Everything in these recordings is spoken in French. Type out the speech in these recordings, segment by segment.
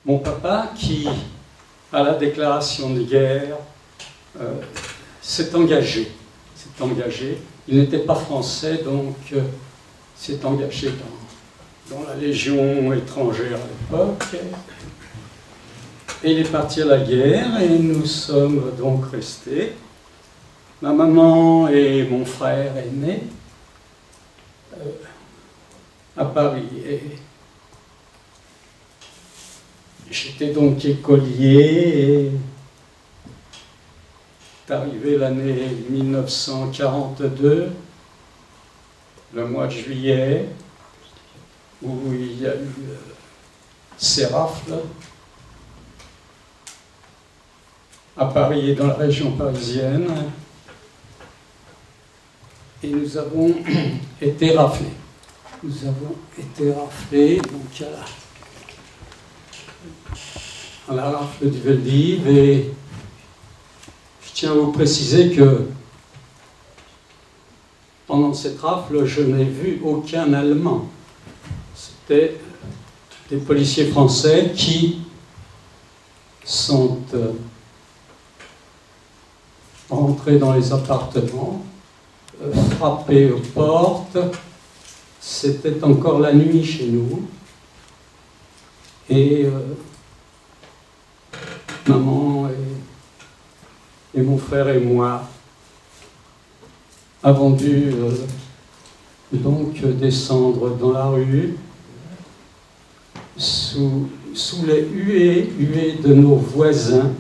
Mon papa, qui, à la déclaration de guerre, s'est engagé. Il n'était pas français, donc s'est engagé dans la Légion étrangère à l'époque. Et il est parti à la guerre et nous sommes donc restés. Ma maman et mon frère aîné à Paris. Et j'étais donc écolier et est arrivé l'année 1942, le mois de juillet, où il y a eu ces rafles à Paris et dans la région parisienne, et nous avons été raflés. Donc à la rafle du Veldiv, et je tiens à vous préciser que pendant cette rafle, je n'ai vu aucun Allemand. C'était des policiers français qui sont rentrés dans les appartements, frappés aux portes. C'était encore la nuit chez nous. Et maman et mon frère et moi avons dû donc descendre dans la rue sous les huées de nos voisins,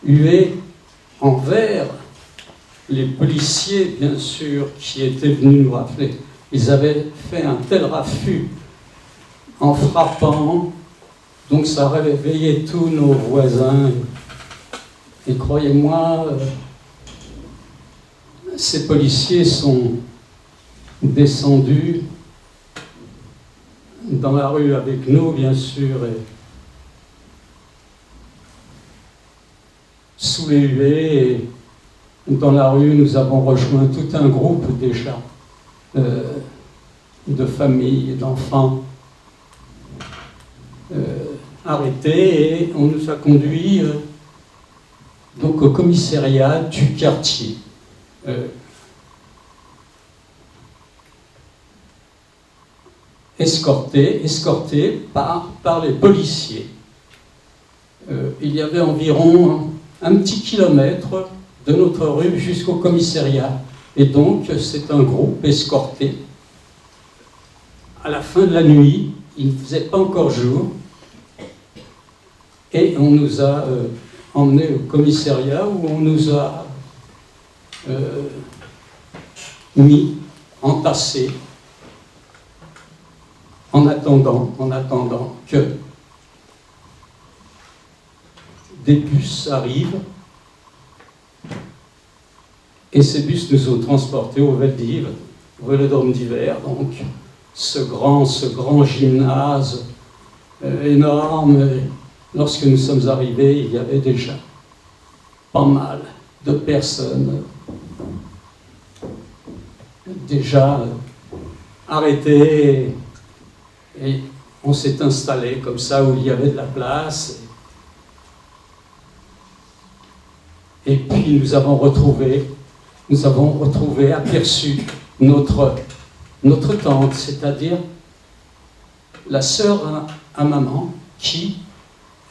huées envers les policiers, bien sûr, qui étaient venus nous rafler. Ils avaient fait un tel raffut en frappant, donc ça réveillait tous nos voisins. Et croyez-moi, ces policiers sont descendus dans la rue avec nous, bien sûr, et sous les huées. Et dans la rue, nous avons rejoint tout un groupe déjà de familles et d'enfants arrêtés, et on nous a conduits donc au commissariat du quartier. Escortés par les policiers. Il y avait environ un petit kilomètre de notre rue jusqu'au commissariat. Et donc, c'est un groupe escorté. À la fin de la nuit, il ne faisait pas encore jour, et on nous a emmenés au commissariat, où on nous a mis, entassés, en attendant que des bus arrivent. Et ces bus nous ont transportés au Veldiv, au Vélodrome d'hiver, donc ce grand gymnase énorme. Lorsque nous sommes arrivés, il y avait déjà pas mal de personnes déjà arrêtées, et on s'est installé comme ça où il y avait de la place. Et puis nous avons retrouvé, aperçu notre tante, c'est-à-dire la sœur à maman, qui,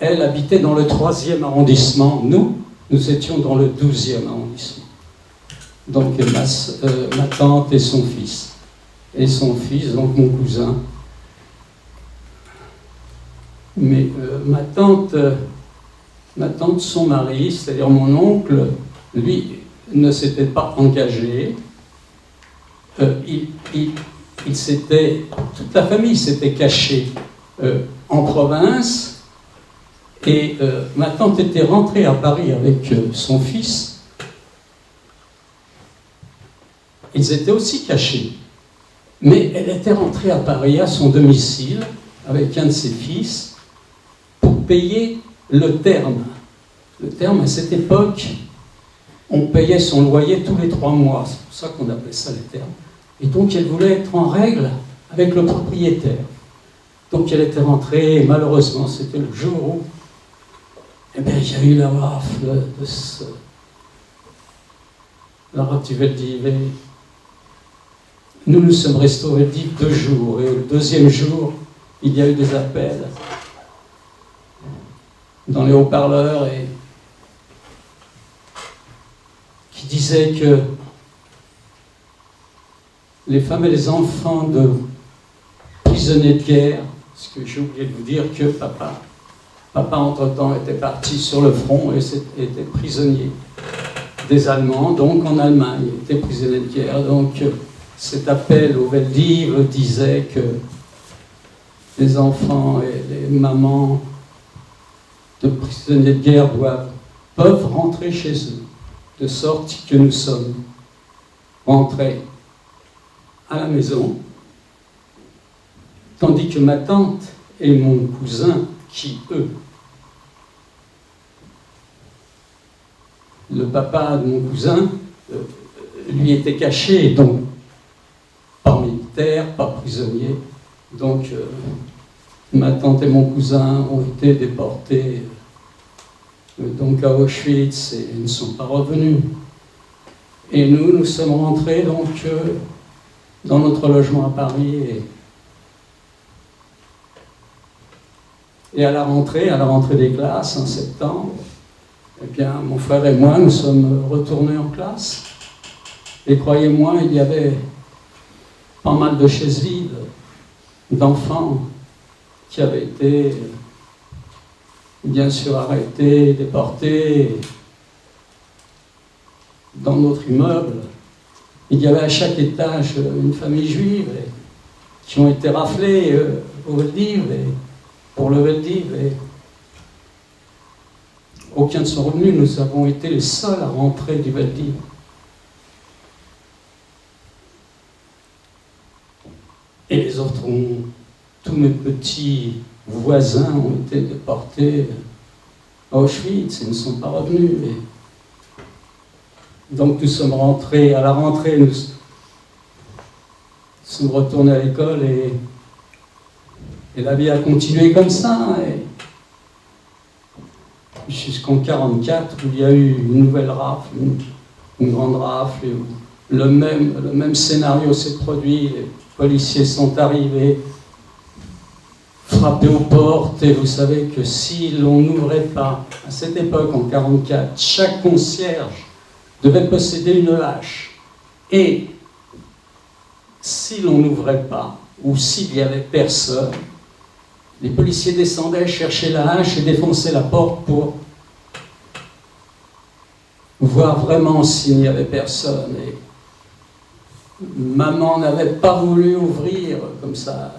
elle, habitait dans le 3e arrondissement. Nous étions dans le 12e arrondissement. Donc ma tante et son fils. Et son fils, donc mon cousin. Mais ma tante, son mari, c'est-à-dire mon oncle, lui, ne s'était pas engagé. Toute la famille s'était cachée en province, et ma tante était rentrée à Paris avec son fils. Ils étaient aussi cachés, mais elle était rentrée à Paris, à son domicile, avec un de ses fils, pour payer le terme. Le terme, à cette époque, on payait son loyer tous les 3 mois. C'est pour ça qu'on appelait ça les termes. Et donc, elle voulait être en règle avec le propriétaire. Donc, elle était rentrée, et malheureusement, c'était le jour où eh bien, il y a eu la rafle de la rafle du Veldiv. Et nous sommes restés au Veldiv 2 jours. Et le deuxième jour, il y a eu des appels dans les haut-parleurs et qui disaient que les femmes et les enfants de prisonniers de guerre, parce que j'ai oublié de vous dire que papa entre-temps était parti sur le front et était prisonnier des Allemands, donc en Allemagne, il était prisonnier de guerre. Donc cet appel au Veldiv disait que les enfants et les mamans de prisonniers de guerre peuvent rentrer chez eux, de sorte que nous sommes rentrés à la maison, tandis que ma tante et mon cousin, qui eux, le papa de mon cousin, lui était caché, donc pas militaire, pas prisonnier, donc ma tante et mon cousin ont été déportés donc à Auschwitz et ne sont pas revenus. Et nous sommes rentrés donc dans notre logement à Paris et à la rentrée des classes en septembre, eh bien mon frère et moi nous sommes retournés en classe et croyez-moi il y avait pas mal de chaises vides d'enfants qui avaient été bien sûr arrêtés, déportés dans notre immeuble. Il y avait à chaque étage une famille juive qui ont été raflées au Veldiv pour le Veldiv. Aucun ne sont revenus, nous avons été les seuls à rentrer du Veldiv. Et les autres tous mes petits voisins ont été déportés à Auschwitz et ne sont pas revenus. Donc nous sommes rentrés, à la rentrée, nous sommes retournés à l'école et la vie a continué comme ça. Jusqu'en 1944, où il y a eu une nouvelle rafle, une grande rafle, et où le même scénario s'est produit. Les policiers sont arrivés, frappés aux portes, et vous savez que si l'on n'ouvrait pas, à cette époque, en 1944, chaque concierge devait posséder une hache. Et si l'on n'ouvrait pas, ou s'il n'y avait personne, les policiers descendaient, cherchaient la hache et défonçaient la porte pour voir vraiment s'il n'y avait personne. Et maman n'avait pas voulu ouvrir comme ça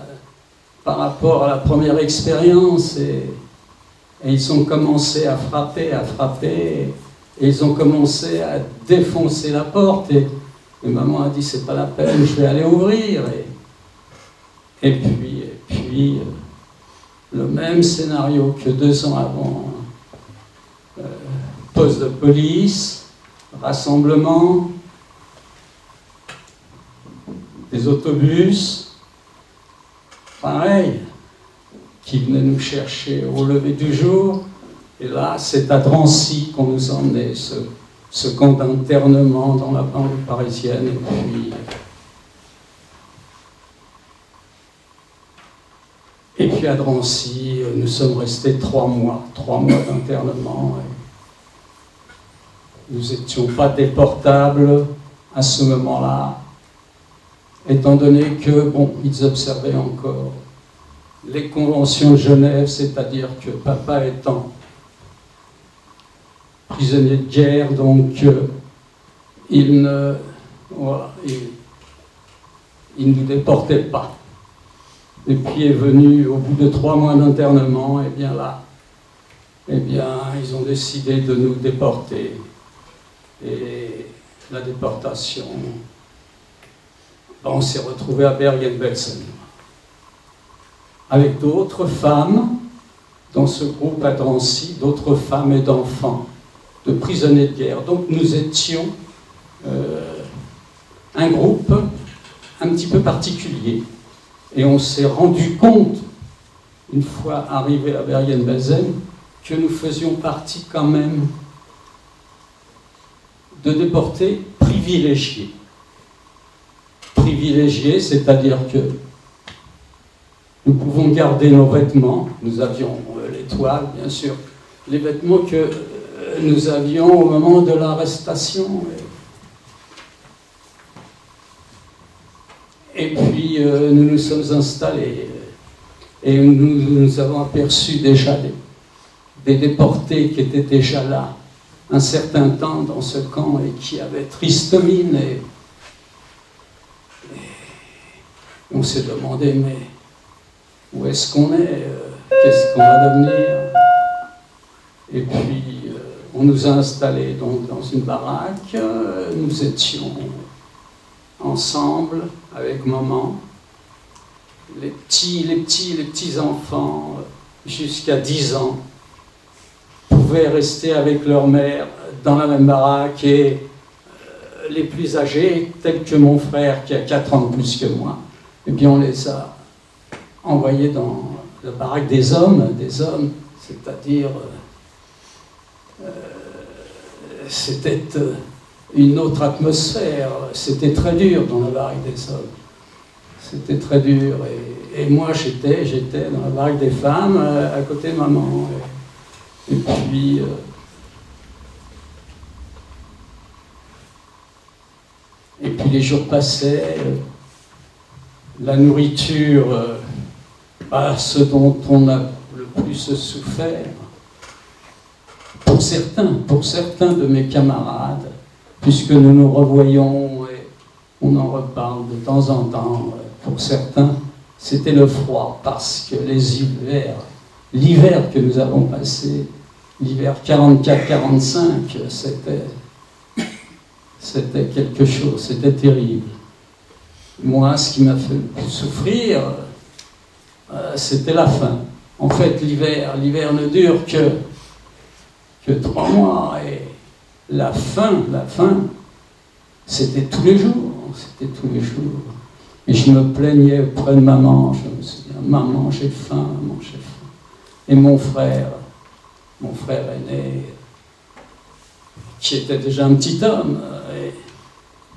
par rapport à la première expérience et ils ont commencé à frapper et ils ont commencé à défoncer la porte et maman a dit c'est pas la peine, je vais aller ouvrir et puis le même scénario que 2 ans avant, poste de police, rassemblement, des autobus, pareil, qui venaient nous chercher au lever du jour. Et là, c'est à Drancy qu'on nous emmenait, ce camp d'internement dans la banlieue parisienne. Et puis à Drancy, nous sommes restés 3 mois d'internement. Nous n'étions pas déportables à ce moment-là, étant donné que, bon, ils observaient encore les conventions de Genève, c'est-à-dire que papa étant prisonnier de guerre, donc il ne nous déportait pas. Et puis est venu, au bout de 3 mois d'internement, et bien là, ils ont décidé de nous déporter. Et la déportation, on s'est retrouvé à Bergen-Belsen, avec d'autres femmes, dans ce groupe à Drancy, d'autres femmes et d'enfants, de prisonniers de guerre. Donc nous étions un groupe un petit peu particulier. Et on s'est rendu compte, une fois arrivé à Bergen-Belsen, que nous faisions partie quand même de déportés privilégiés. Privilégiés, c'est-à-dire que nous pouvons garder nos vêtements. Nous avions l'étoile, bien sûr, les vêtements que nous avions au moment de l'arrestation. Et puis nous nous sommes installés et nous avons aperçu déjà des déportés qui étaient déjà là un certain temps dans ce camp et qui avaient triste mine. Et on s'est demandé, mais où est-ce qu'on est, qu'est-ce qu'on va devenir? Et puis on nous a installés donc dans une baraque, nous étions ensemble avec maman, les petits enfants jusqu'à 10 ans pouvaient rester avec leur mère dans la même baraque, et les plus âgés, tels que mon frère qui a 4 ans de plus que moi, et bien on les a envoyés dans la baraque des hommes, c'est-à-dire c'était une autre atmosphère, c'était très dur dans la baraque des hommes, c'était très dur, et moi j'étais dans la baraque des femmes à côté de maman, et puis les jours passaient, la nourriture, ce dont on a le plus souffert, pour certains de mes camarades, puisque nous nous revoyons et on en reparle de temps en temps, pour certains, c'était le froid, parce que l'hiver que nous avons passé, l'hiver 44-45, c'était quelque chose, c'était terrible. Moi, ce qui m'a fait le plus souffrir, c'était la faim. En fait, l'hiver ne dure que 3 mois, et la faim, c'était tous les jours, Et je me plaignais auprès de maman, je me souviens, maman, j'ai faim, maman, j'ai faim. Et mon frère aîné, qui était déjà un petit homme,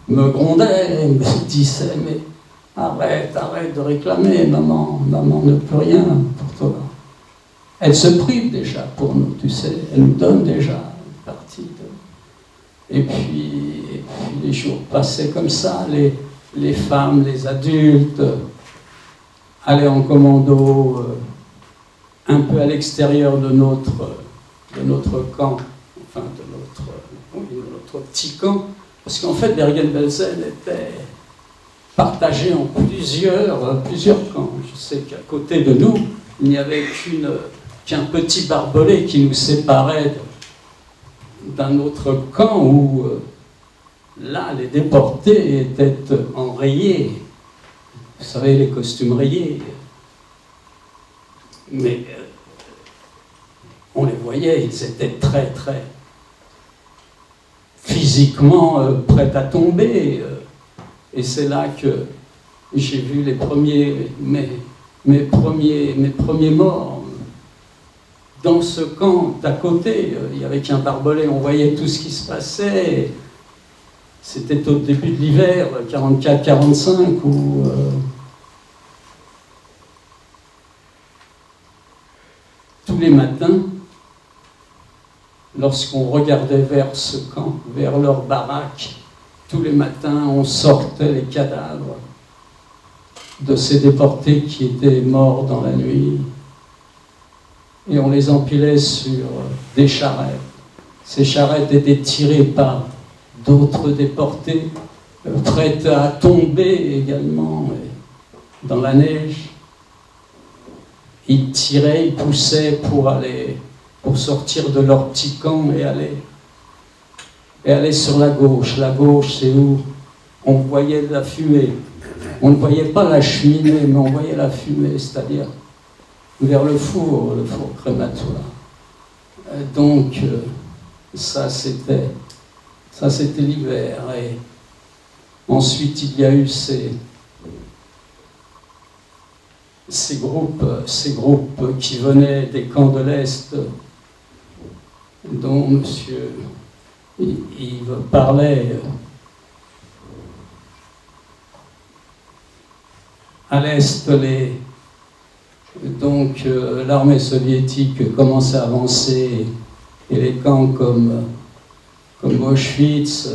me grondait, me disait, mais arrête de réclamer, maman ne peut rien pour toi. Elle se prive déjà pour nous, tu sais, elle nous donne déjà une partie. Et puis les jours passaient comme ça, les femmes, les adultes allaient en commando un peu à l'extérieur de notre camp, enfin de notre petit camp, parce qu'en fait Bergen-Belsen était partagé en plusieurs camps. Je sais qu'à côté de nous, il n'y avait qu'un petit barbelé qui nous séparait d'un autre camp où là les déportés étaient enrayés. Vous savez, les costumes rayés. Mais on les voyait, ils étaient très physiquement prêts à tomber. Et c'est là que j'ai vu mes premiers morts. Dans ce camp d'à côté, il y avait qu'un barbelé, on voyait tout ce qui se passait. C'était au début de l'hiver, 44-45, où tous les matins, lorsqu'on regardait vers ce camp, vers leur baraque, tous les matins, on sortait les cadavres de ces déportés qui étaient morts dans la nuit, et on les empilait sur des charrettes. Ces charrettes étaient tirées par d'autres déportés, prêtes à tomber également dans la neige. Ils tiraient, ils poussaient pour sortir de leur petit camp et aller sur la gauche. La gauche, c'est où on voyait de la fumée. On ne voyait pas la cheminée, mais on voyait la fumée, c'est-à-dire vers le four crématoire. Donc, ça c'était l'hiver. Et ensuite, il y a eu ces groupes qui venaient des camps de l'Est dont monsieur Yves parlait. À l'Est, l'armée soviétique commence à avancer et les camps comme Auschwitz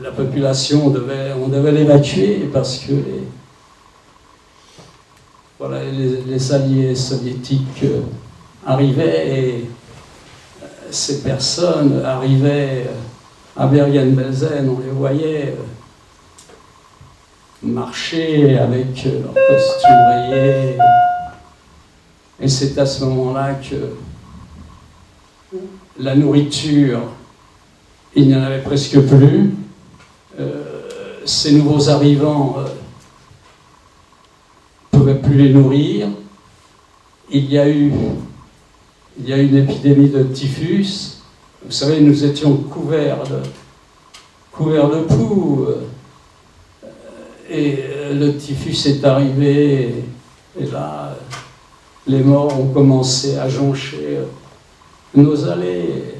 la population, on devait l'évacuer parce que les alliés soviétiques arrivaient et ces personnes arrivaient à Bergen-Belsen, on les voyait marcher avec leurs costumes rayés. Et c'est à ce moment-là que la nourriture, il n'y en avait presque plus. Ces nouveaux arrivants ne pouvaient plus les nourrir. Il y a eu une épidémie de typhus. Vous savez, nous étions couverts de poux. Et le typhus est arrivé. Et là, les morts ont commencé à joncher nos allées.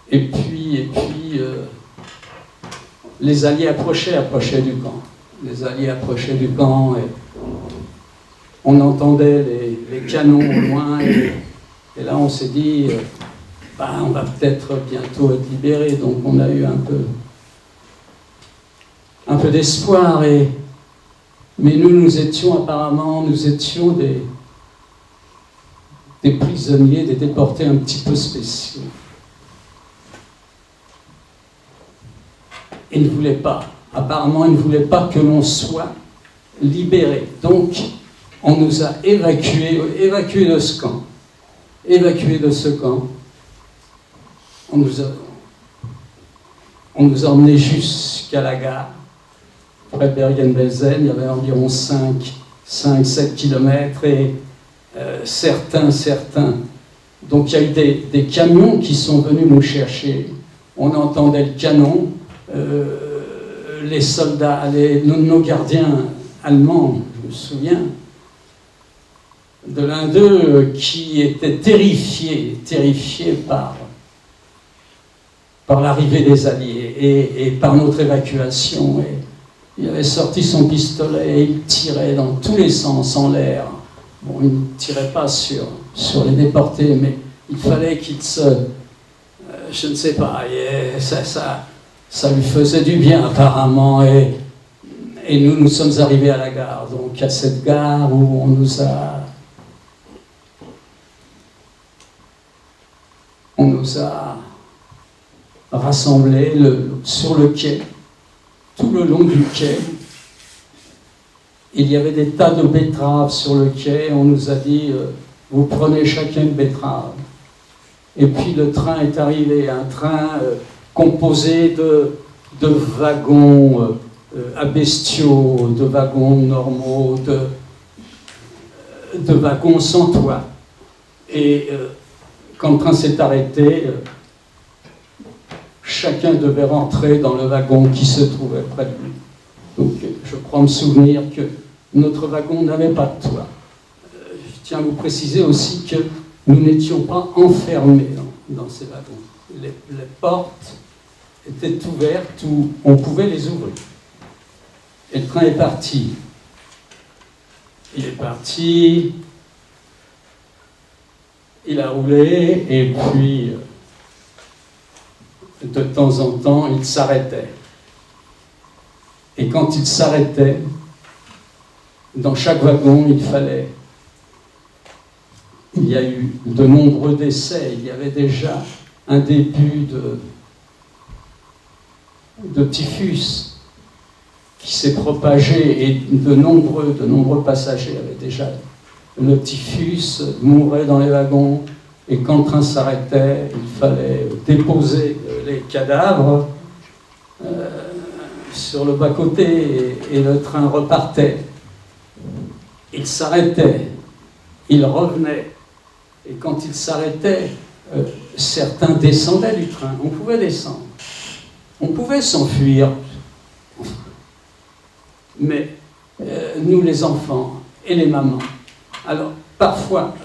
Et puis les Alliés approchaient du camp. Les Alliés approchaient du camp et on entendait les canons au loin. Et là, on s'est dit, on va peut-être bientôt être libérés. Donc, on a eu un peu d'espoir. Mais nous étions des prisonniers, des déportés un petit peu spéciaux. Ils ne voulaient pas. Apparemment, ils ne voulaient pas que l'on soit libérés. Donc, on nous a évacués de ce camp. On nous a emmenés jusqu'à la gare. Près de Bergen-Belsen, il y avait environ 5-7 kilomètres et certains. Donc il y a eu des camions qui sont venus nous chercher. On entendait le canon. Les soldats, nos gardiens allemands, je me souviens, de l'un d'eux qui était terrifié par l'arrivée des Alliés et par notre évacuation. Et il avait sorti son pistolet et il tirait dans tous les sens en l'air. Bon, il ne tirait pas sur les déportés, mais il fallait qu'il je ne sais pas, ça lui faisait du bien apparemment. Et nous sommes arrivés à la gare, donc à cette gare où on nous a rassemblés sur le quai. Tout le long du quai, il y avait des tas de betteraves sur le quai. On nous a dit, vous prenez chacun une betterave. Et puis le train est arrivé, un train composé de wagons à bestiaux, de wagons normaux, de wagons sans toit. Et quand le train s'est arrêté, chacun devait rentrer dans le wagon qui se trouvait près de lui. Donc je crois me souvenir que notre wagon n'avait pas de toit. Je tiens à vous préciser aussi que nous n'étions pas enfermés dans ces wagons. Les portes étaient ouvertes où on pouvait les ouvrir. Et le train est parti. Il est parti, il a roulé, et puis de temps en temps, il s'arrêtait. Et quand il s'arrêtait, dans chaque wagon, il y a eu de nombreux décès. Il y avait déjà un début de typhus qui s'est propagé et de nombreux passagers avaient déjà le typhus, mouraient dans les wagons. Et quand le train s'arrêtait, il fallait déposer les cadavres sur le bas-côté et le train repartait. Il s'arrêtait, il revenait. Et quand il s'arrêtait, certains descendaient du train. On pouvait descendre. On pouvait s'enfuir. Mais nous, les enfants, et les mamans. Alors, parfois,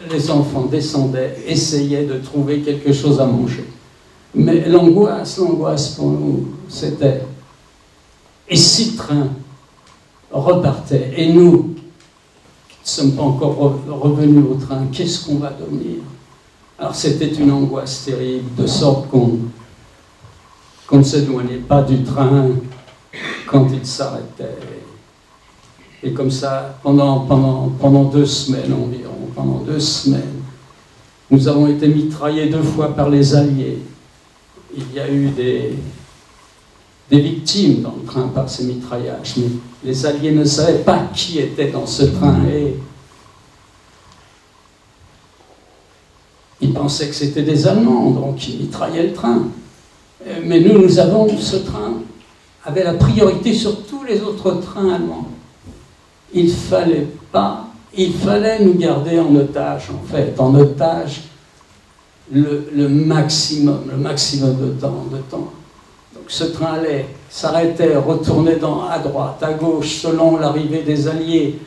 les enfants descendaient, essayaient de trouver quelque chose à manger. Mais l'angoisse pour nous, c'était « et si le train repartait, et nous, qui ne sommes pas encore revenus au train, qu'est-ce qu'on va devenir ?» Alors c'était une angoisse terrible, de sorte qu'on ne s'éloignait pas du train quand il s'arrêtait. Et comme ça, pendant 2 semaines environ, pendant 2 semaines, nous avons été mitraillés 2 fois par les Alliés. Il y a eu des victimes dans le train par ces mitraillages, mais les Alliés ne savaient pas qui était dans ce train et ils pensaient que c'était des Allemands, donc ils mitraillaient le train. Mais ce train avait la priorité sur tous les autres trains allemands. Il fallait nous garder en otage, en fait, en otage le maximum de temps. Donc ce train s'arrêtait, retournait à droite, à gauche, selon l'arrivée des Alliés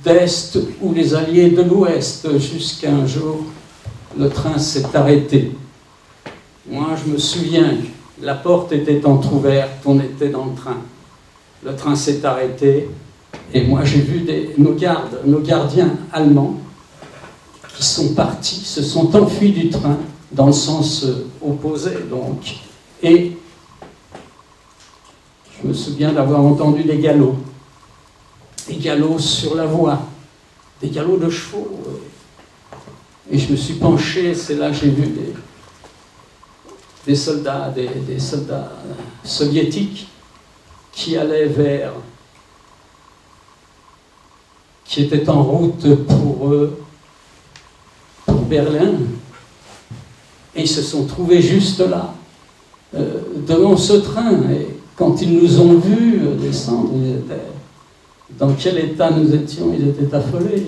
d'Est ou les Alliés de l'Ouest, jusqu'à un jour, le train s'est arrêté. Moi, je me souviens que la porte était entrouverte, on était dans le train. Le train s'est arrêté, et moi j'ai vu nos gardiens allemands qui sont partis, se sont enfuis du train dans le sens opposé, donc. Et je me souviens d'avoir entendu des galops sur la voie, des galops de chevaux. Et je me suis penché, c'est là que j'ai vu des soldats soviétiques qui allaient qui étaient en route pour Berlin, et ils se sont trouvés juste là, devant ce train, et quand ils nous ont vus descendre, dans quel état nous étions, ils étaient affolés,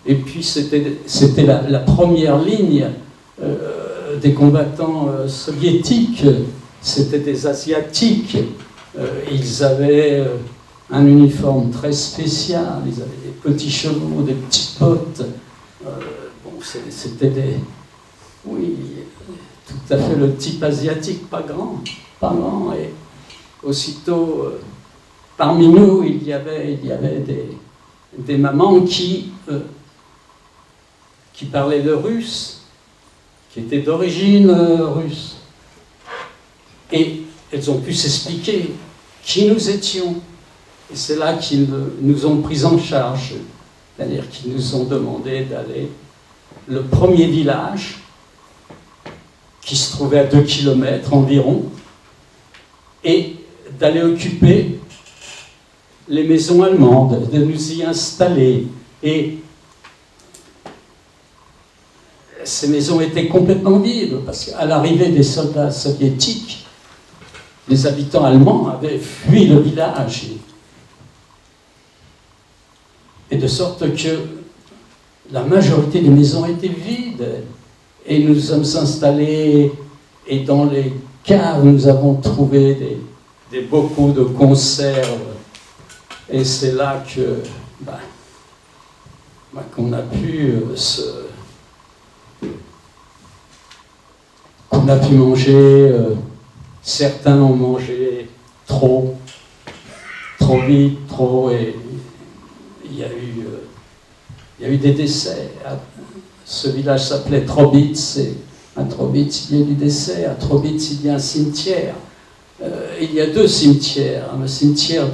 et puis c'était la première ligne des combattants soviétiques, c'était des Asiatiques, ils avaient un uniforme très spécial, ils avaient des petits chevaux, des petits potes, c'était oui, tout à fait le type asiatique, pas grand, et aussitôt, parmi nous, il y avait des mamans qui parlaient le russe, qui étaient d'origine russe. Et elles ont pu s'expliquer qui nous étions. Et c'est là qu'ils nous ont pris en charge. C'est-à-dire qu'ils nous ont demandé d'aller le premier village, qui se trouvait à 2 km environ, et d'aller occuper les maisons allemandes, de nous y installer. Et ces maisons étaient complètement vides, parce qu'à l'arrivée des soldats soviétiques, les habitants allemands avaient fui le village. Et de sorte que la majorité des maisons étaient vides. Et nous sommes installés, et dans les caves, nous avons trouvé des bocaux de conserve. Et c'est là que qu'on a pu manger. Certains ont mangé trop vite, et il y a eu des décès. Ce village s'appelait Trobitz, et à Trobitz il y a du décès, à Trobitz il y a un cimetière. Il y a 2 cimetières, le cimetière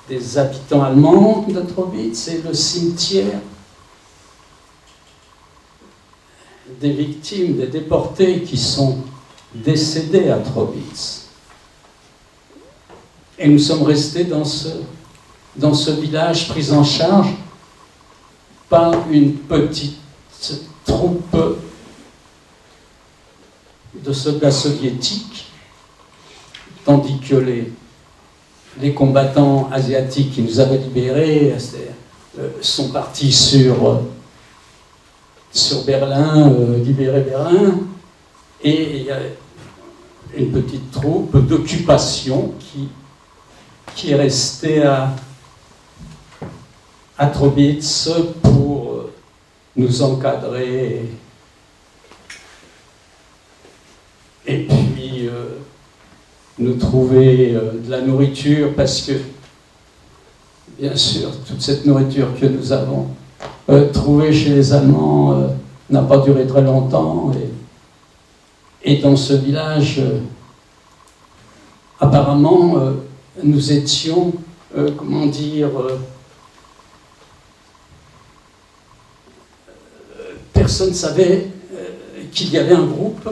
des habitants allemands de Trobitz et le cimetière des victimes, des déportés qui sont décédés à Trobitz. Et nous sommes restés dans ce village pris en charge par une petite troupe de soldats soviétiques, tandis que les combattants asiatiques qui nous avaient libérés sont partis sur Berlin, libérer Berlin, et il y a une petite troupe d'occupation qui est restée à Trobitz pour nous encadrer et puis nous trouver de la nourriture, parce que, bien sûr, toute cette nourriture que nous avons trouvée chez les Allemands n'a pas duré très longtemps. Et dans ce village, apparemment, nous étions, comment dire, personne ne savait qu'il y avait un groupe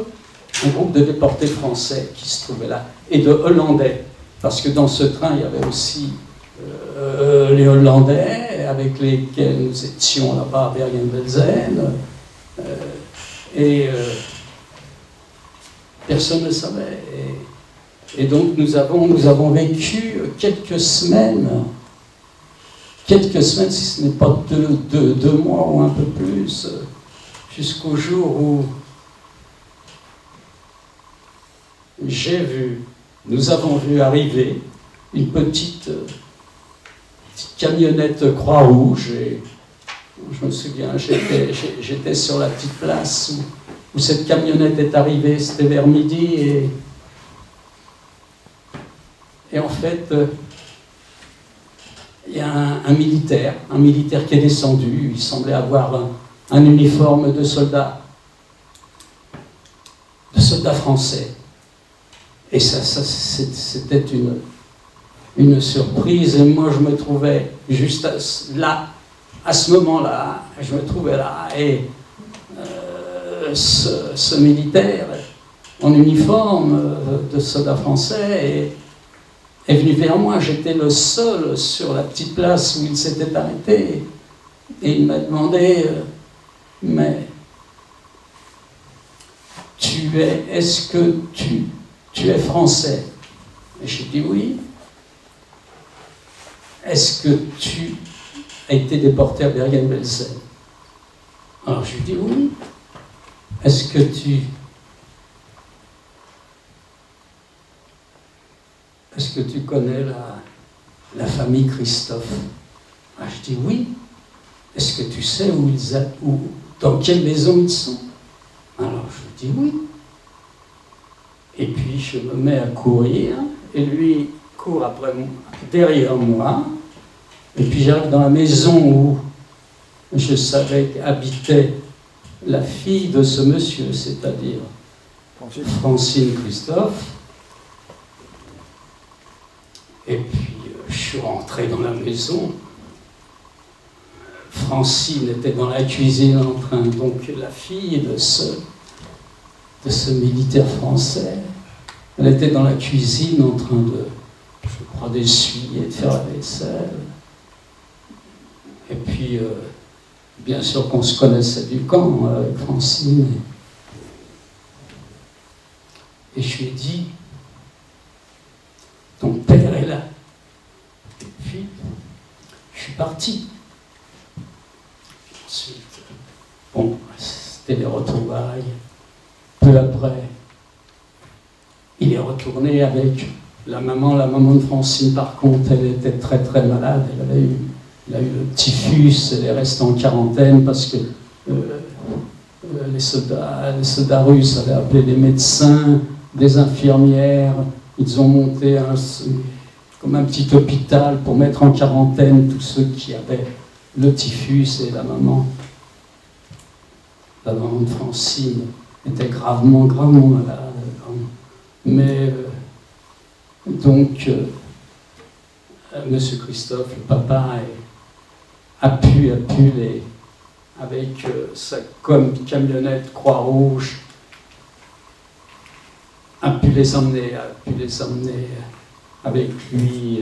de déportés français qui se trouvait là, et de Hollandais, parce que dans ce train, il y avait aussi les Hollandais avec lesquels nous étions là-bas à Bergen-Belsen, et personne ne savait. Et donc nous avons vécu quelques semaines, si ce n'est pas deux mois ou un peu plus, jusqu'au jour où nous avons vu arriver une petite camionnette Croix-Rouge, et je me souviens, j'étais sur la petite place où cette camionnette est arrivée, c'était vers midi, et en fait, il y a un militaire qui est descendu, il semblait avoir un uniforme de soldat français. Et ça c'était une surprise, et moi je me trouvais juste là, à ce moment-là, je me trouvais là, et ce militaire en uniforme de soldat français est venu vers moi. J'étais le seul sur la petite place où il s'était arrêté, et il m'a demandé mais est-ce que tu es français? Et j'ai dit oui. Est-ce que tu as été déporté à Bergen-Belsen? Alors je lui dis oui. Est-ce que tu connais la famille Christophe? Ah, je dis oui. Est-ce que tu sais dans quelle maison ils sont? Alors je dis oui. Et puis je me mets à courir, et lui court derrière moi, et puis j'arrive dans la maison où je savais qu'habitait la fille de ce monsieur, c'est-à-dire Francine Christophe. Et puis je suis rentré dans la maison. Francine était dans la cuisine en train, donc la fille de ce militaire français, elle était dans la cuisine en train je crois, d'essuyer, de faire la vaisselle. Et puis, bien sûr qu'on se connaissait du camp avec Francine. Et je lui ai dit, ton père est là. Et puis, je suis parti. Ensuite, bon, c'était les retrouvailles. Peu après, il est retourné avec la maman de Francine. Par contre, elle était très très malade. Elle a eu le typhus, elle est restée en quarantaine parce que les soldats russes avaient appelé des médecins, des infirmières. Ils ont monté comme un petit hôpital pour mettre en quarantaine tous ceux qui avaient le typhus, et la maman de Francine était gravement malade. Mais donc, Monsieur Christophe, le papa, a pu avec sa camionnette Croix-Rouge, a pu les emmener avec lui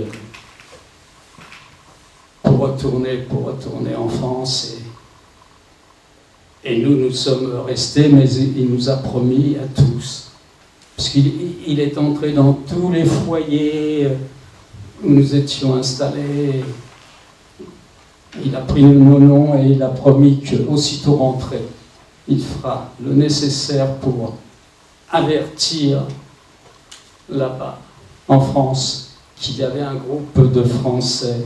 pour retourner en France. Et nous sommes restés, mais il nous a promis à tous, parce qu'il est entré dans tous les foyers où nous étions installés. Il a pris nos noms et il a promis qu'aussitôt rentré, il fera le nécessaire pour avertir là-bas, en France, qu'il y avait un groupe de Français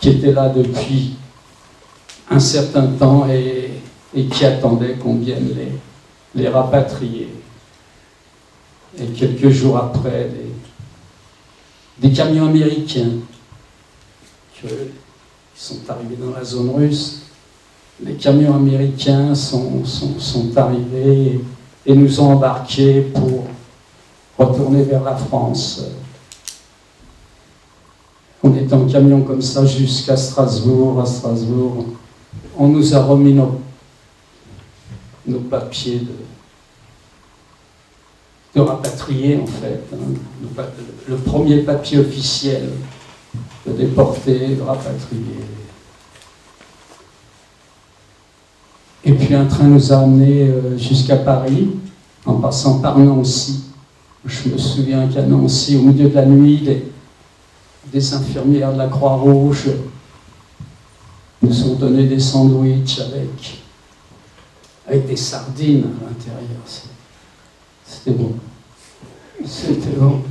qui était là depuis un certain temps et qui attendait qu'on vienne les rapatrier. Et quelques jours après, des camions américains qui sont arrivés dans la zone russe. Les camions américains sont arrivés et nous ont embarqués pour retourner vers la France. On est en camion comme ça jusqu'à Strasbourg. À Strasbourg, on nous a remis nos papiers de rapatriés, en fait. Hein. Le premier papier officiel de déporter, de rapatrier. Et puis un train nous a amenés jusqu'à Paris, en passant par Nancy. Je me souviens qu'à Nancy, au milieu de la nuit, des infirmières de la Croix-Rouge nous ont donné des sandwichs avec des sardines à l'intérieur. C'était bon. C'était bon.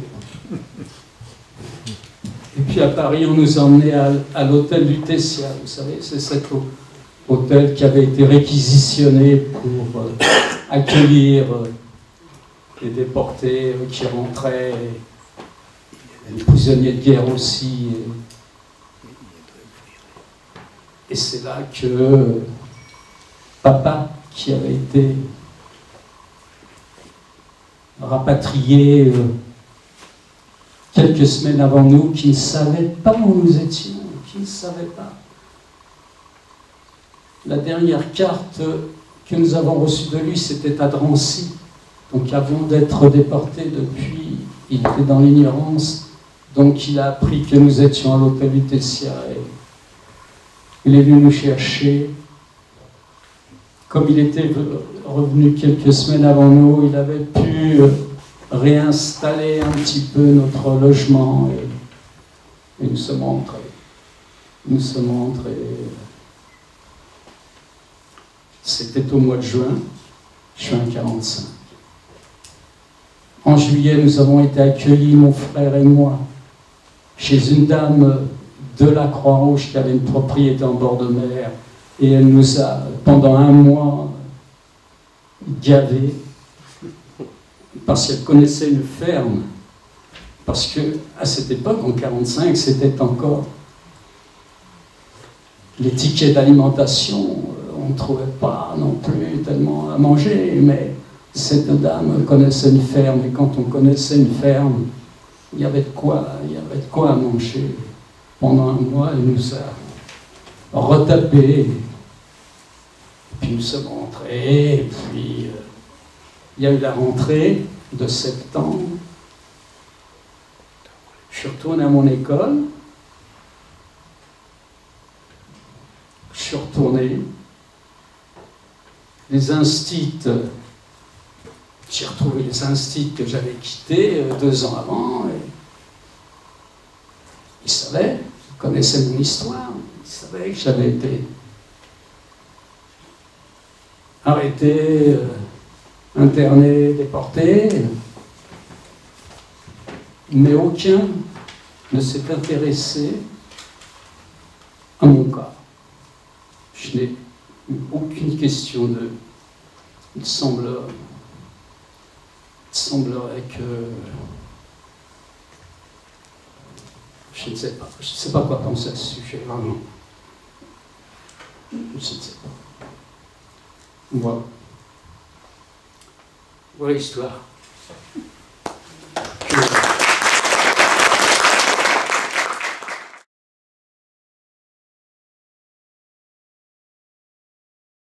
Et puis à Paris, on nous a emmenés à l'hôtel du Tessia. Vous savez, c'est cet hôtel qui avait été réquisitionné pour accueillir les déportés qui rentraient, les prisonniers de guerre aussi. Et c'est là que papa, qui avait été rapatrié quelques semaines avant nous, qui ne savait pas où nous étions, qui ne savait pas. La dernière carte que nous avons reçue de lui, c'était à Drancy. Donc avant d'être déporté depuis, il était dans l'ignorance. Donc il a appris que nous étions à l'hôtel du Tessia. Il est venu nous chercher. Comme il était revenu quelques semaines avant nous, il avait pu réinstaller un petit peu notre logement et nous sommes entrés. Nous sommes entrés. C'était au mois de juin 1945. En juillet, nous avons été accueillis, mon frère et moi, chez une dame de la Croix-Rouge qui avait une propriété en bord de mer. Et elle nous a, pendant un mois, gavés, parce qu'elle connaissait une ferme. Parce qu'à cette époque, en 1945, c'était encore les tickets d'alimentation, on ne trouvait pas non plus tellement à manger, mais cette dame connaissait une ferme, et quand on connaissait une ferme, il y avait de quoi à manger. Pendant un mois, elle nous a retapé, et puis nous sommes rentrés, et puis il y a eu la rentrée de septembre. Je suis retourné à mon école, je suis retourné, les instits, j'ai retrouvé les instits que j'avais quittés 2 ans avant, et ils savaient, ils connaissaient mon histoire, ils savaient que j'avais été arrêté, interné, déporté, mais aucun ne s'est intéressé à mon cas. Je n'ai eu aucune question de... Il semblerait que... Je ne sais pas. Je ne sais pas quoi penser à ce sujet, vraiment. Je ne sais pas. Voilà. Voilà l'histoire.